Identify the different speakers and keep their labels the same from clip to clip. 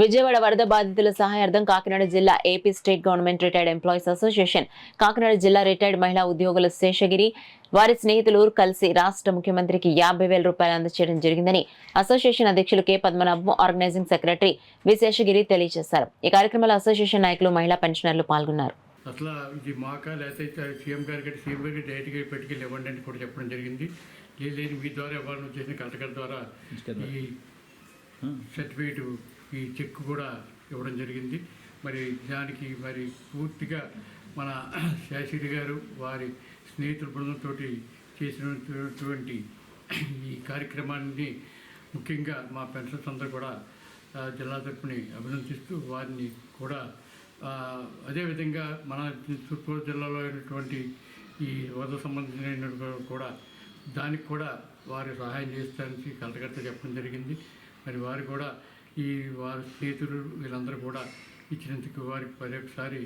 Speaker 1: విజయవాడ వరద బాధితుల సహాయార్థం కాకినాడ జిల్లా AP state government retired employees association Kakinada జిల్లా రిటైర్డ్ మహిళా ఉద్యోగుల శేషగిరి వారి స్నేహితులు కలిసి రాష్ట్ర ముఖ్యమంత్రికి 50,000 రూపాయలు అందజేయడం జరిగిందని అసోసియేషన్ అధ్యక్షులు K Padmanabham, organising secretary V Seshagiri తెలియజేశారు. ఈ కార్యక్రమంలో అసోసియేషన్ నాయకులు, మహిళా పెన్షనర్లు పాల్గొన్నారు.
Speaker 2: అసలు ఇది మాక లేకపోతే సీఎం గారికి డైరెక్ట్గా పెట్టుకెళ్ళి ఇవ్వండి అని కూడా చెప్పడం జరిగింది. లేదు మీ ద్వారా ఇవ్వాలని చేసిన కలెక్టర్ ద్వారా ఈ సర్టిఫికేట్ ఈ చెక్ కూడా ఇవ్వడం జరిగింది. మరి దానికి మరి పూర్తిగా మన శాస్త్రి గారు వారి స్నేహితుల బృందంతో చేసినటువంటి ఈ కార్యక్రమాన్ని ముఖ్యంగా మా పెన్షన్స్ అందరూ కూడా జిల్లా తరపుని అభినందిస్తూ వారిని కూడా అదేవిధంగా మన చిత్తూరు జిల్లాలో అయినటువంటి ఈ వరద సంబంధించిన కూడా దానికి కూడా వారి సహాయం చేస్తానికి కలెక్టర్తో చెప్పడం జరిగింది. మరి వారు కూడా వారి స్నేహితులు వీళ్ళందరూ కూడా ఇచ్చినందుకు వారికి మరొకసారి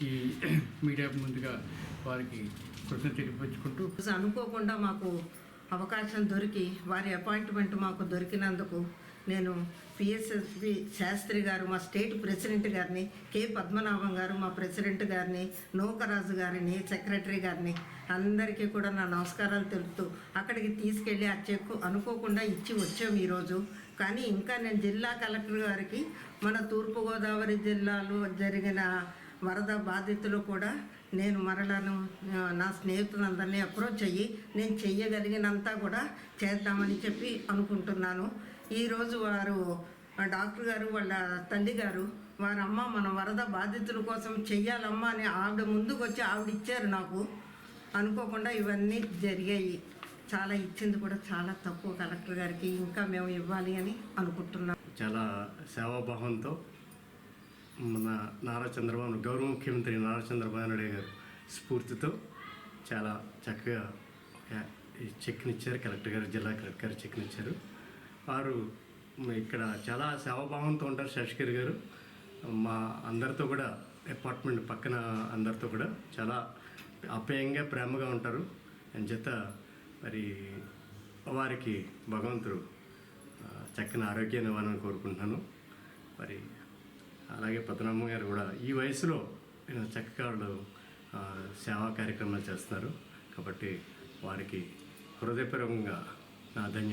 Speaker 2: ఈ మీడియా ముందుగా వారికి కృతజ్ఞత తెలియపరుచుకుంటూ
Speaker 3: అనుకోకుండా మాకు అవకాశం దొరికి వారి అపాయింట్మెంట్ మాకు దొరికినందుకు నేను పిఎస్ఎస్బి శాస్త్రి గారు, మా స్టేట్ ప్రెసిడెంట్ గారిని, కె పద్మనాభం గారు మా ప్రెసిడెంట్ గారిని, నూకరాజు గారిని, సెక్రటరీ గారిని అందరికీ కూడా నా నమస్కారాలు తెలుపుతూ అక్కడికి తీసుకెళ్ళి ఆ చెక్కు అనుకోకుండా ఇచ్చి వచ్చాము ఈరోజు. కానీ ఇంకా నేను జిల్లా కలెక్టర్ గారికి మన తూర్పుగోదావరి జిల్లాలో జరిగిన వరద బాధితులు కూడా నేను మరలను నా స్నేహితులందరినీ అప్రోచ్ అయ్యి నేను చెయ్యగలిగినంతా కూడా చేద్దామని చెప్పి అనుకుంటున్నాను. ఈరోజు వారు డాక్టర్ గారు వాళ్ళ తల్లి గారు వారమ్మ మన వరద బాధితుల కోసం చెయ్యాలమ్మా అని ఆవిడ ముందుకు వచ్చి ఆవిడ ఇచ్చారు. నాకు అనుకోకుండా ఇవన్నీ జరిగాయి. చాలా ఇచ్చింది కూడా చాలా తక్కువ కలెక్టర్ గారికి, ఇంకా మేము ఇవ్వాలి అని అనుకుంటున్నాం.
Speaker 4: చాలా సేవాభావంతో మన నారా చంద్రబాబు గౌరవ ముఖ్యమంత్రి నారా చంద్రబాబు నాయుడు గారు స్ఫూర్తితో చాలా చక్కగా ఈ చెక్ని ఇచ్చారు. కలెక్టర్ గారు, జిల్లా కలెక్టర్ గారు చెక్ని ఇచ్చారు. వారు ఇక్కడ చాలా సేవాభావంతో ఉంటారు. శేషగిరి గారు మా అందరితో కూడా అపార్ట్మెంట్ పక్కన అందరితో కూడా చాలా ఆప్యాయంగా ప్రేమగా ఉంటారు. అంచేత మరి వారికి భగవంతుడు చక్కని ఆరోగ్యాన్ని ఇవ్వాలని కోరుకుంటున్నాను. మరి అలాగే పద్మనాభం గారు కూడా ఈ వయసులో చక్కగా వాళ్ళు సేవా కార్యక్రమాలు చేస్తున్నారు. కాబట్టి వారికి హృదయపూర్వకంగా నా ధన్యవాదాలు.